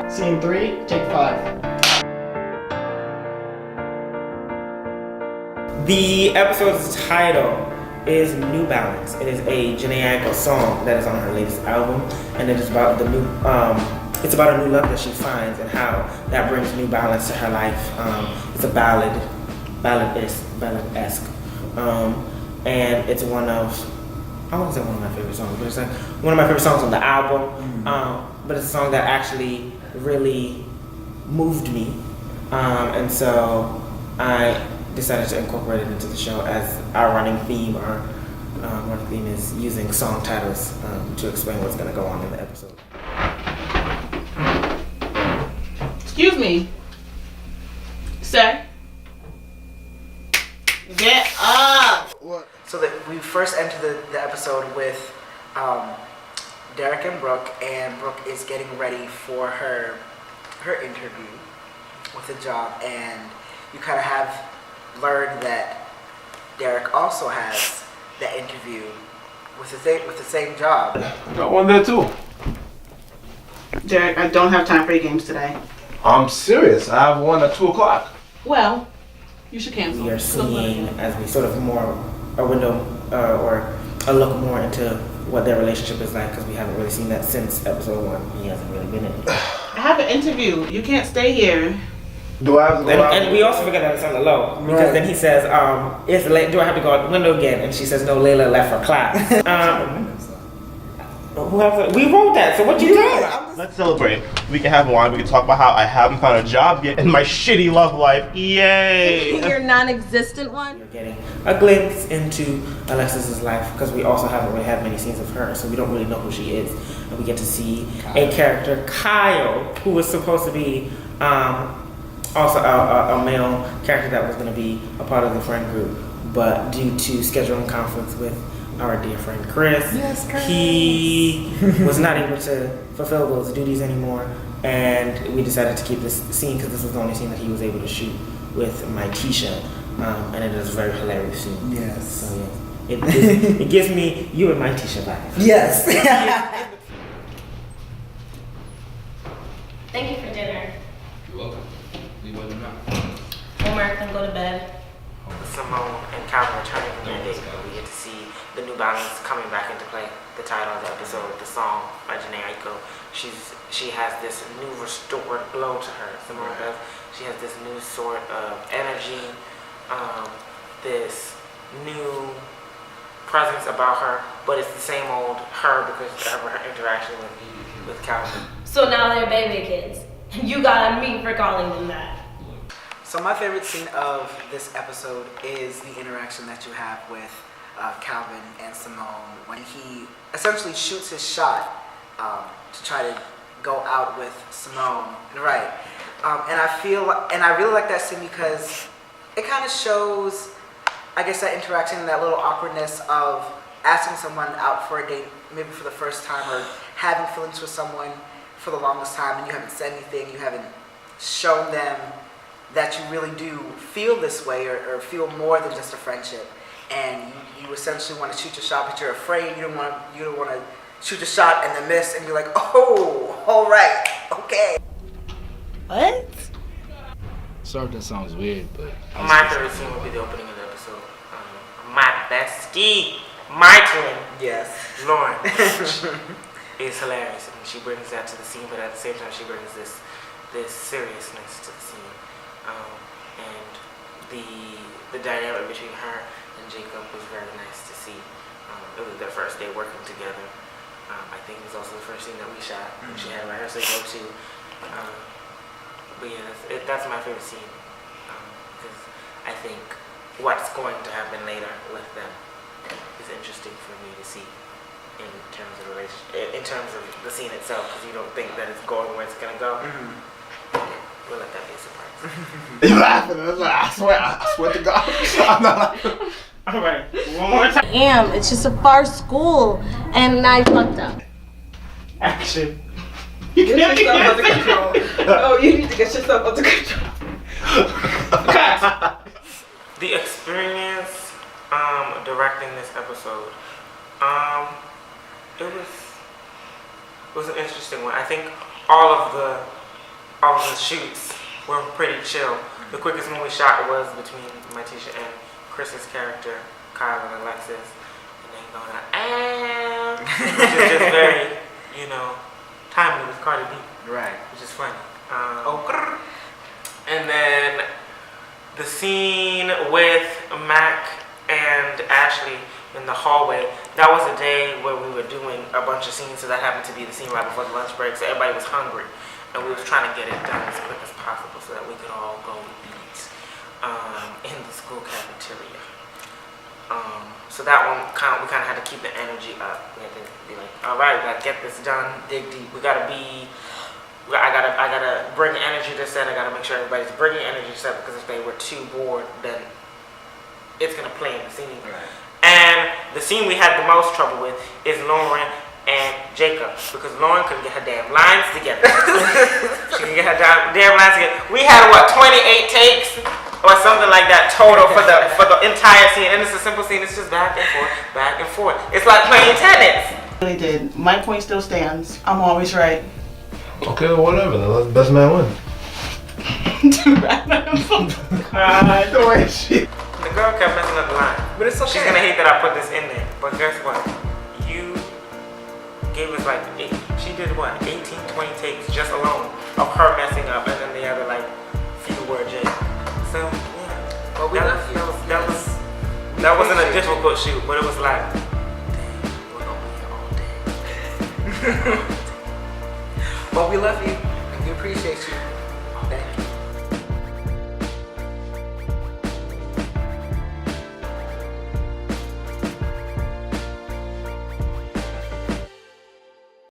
Scene 3, take 5. The episode's title is New Balance. It is a Jhené Aiko song that is on her latest album, and it is about the new. It's about a new love that she finds and how that brings new balance to her life. It's a ballad-esque, and it's one of. I won't say one of my favorite songs, but it's like one of my favorite songs on the album. But it's a song that actually really moved me, and so I decided to incorporate it into the show as our running theme. Our running theme is using song titles to explain what's going to go on in the episode. Excuse me. Sir. Get up. What? So that we first enter the episode with Derek and Brooke is getting ready for her interview with the job, and you kind of have learned that Derek also has that interview with the same job. Got one there too. Derek, I don't have time for your games today. I'm serious. I have one at 2 o'clock. Well, you should cancel. We are seeing as we sort of more a window or a look more into what their relationship is like, because we haven't really seen that since episode 1. He hasn't really been in it. I have an interview. You can't stay here. Do I have to go out? And we also forget that it's on the low, because then he says, do I have to go out the window again? And she says, no, Layla left for class. We wrote that, so what you doing? Let's celebrate. We can have wine, we can talk about how I haven't found a job yet in my shitty love life. Yay! Your non-existent one? We're getting a glimpse into Alexis's life, because we also haven't really had many scenes of her, so we don't really know who she is. And we get to see a character, Kyle, who was supposed to be also a male character that was going to be a part of the friend group, but due to scheduling conflicts with our dear friend Chris, he was not able to fulfill those duties anymore, and we decided to keep this scene because this was the only scene that he was able to shoot with my Tisha, and it is a very hilarious scene. Yes. So yeah, it gives me you and my Tisha vibe. Yes. Thank you for dinner. You're welcome. Leave one or not. Homework, then go to bed. Simone and Calvin returning from their date, we get to see the New Balance coming back into play. The title of the episode, the song by Jhené Aiko. She has this new restored glow to her. Simone does. She has this new sort of energy, this new presence about her, but it's the same old her because of her interaction with Calvin. So now they're baby kids. You got on me for calling them that. So my favorite scene of this episode is the interaction that you have with Calvin and Simone when he essentially shoots his shot to try to go out with Simone. Right. And I really like that scene because it kind of shows, I guess, that interaction and that little awkwardness of asking someone out for a date, maybe for the first time, or having feelings for someone for the longest time, and you haven't said anything, you haven't shown them that you really do feel this way or feel more than just a friendship, and you essentially want to shoot your shot, but you're afraid. You don't want to shoot your shot and then miss and be like, oh, all right, okay. What? Sorry if that sounds weird, but My favorite scene would be the opening of the episode. My bestie, my twin, Yes. Lauren, is hilarious, and she brings that to the scene, but at the same time she brings this seriousness to the scene. And the dynamic between her and Jacob was very nice to see. It was their first day working together. I think it was also the first scene that we shot. She had rehearsal to go to. But yeah, that's my favorite scene. Because I think what's going to happen later with them is interesting for me to see in terms of in terms of the scene itself, because you don't think that it's going where it's going to go. We'll let that be a surprise. You laughing? I swear to God. I'm not laughing. All right, one more time. Damn, it's just a far school, and I fucked up. Action. You get yourself under control. Oh, you need to get yourself under control. Cut. The experience directing this episode, it was an interesting one. I think all of the all of the shoots were pretty chill. The quickest one we shot was between Matisha and Chris's character, Kyle and Alexis. And then going out, which is just very, timely with Cardi B. Right. Which is funny. And then the scene with Mac and Ashley in the hallway, that was a day where we were doing a bunch of scenes, so that happened to be the scene right before the lunch break, so everybody was hungry. And we was trying to get it done as quick as possible so that we could all go eat in the school cafeteria. So that one, we kind of had to keep the energy up. We had to be like, all right, we got to get this done, dig deep. I gotta bring energy to set. I gotta make sure everybody's bringing energy to set, because if they were too bored, then it's gonna play in the scene. Right. And the scene we had the most trouble with is Lauren and Jacob, because Lauren couldn't get her damn lines together. She couldn't get her damn lines together. We had 28 takes or something like that total for the entire scene, and it's a simple scene. It's just back and forth, back and forth. It's like playing tennis. Really did. My point still stands. I'm always right. Okay, well, whatever. Then let the best man win. The way she. The girl kept messing up the line. But it's okay. She's gonna hate that I put this in there. But guess what? You gave us she did 18, 20 takes just alone of her messing up, and then the other few word J. So yeah. Well, that wasn't a difficult shoot, but it was like, dang, we're gonna be here all day. Well, we love you and we appreciate you.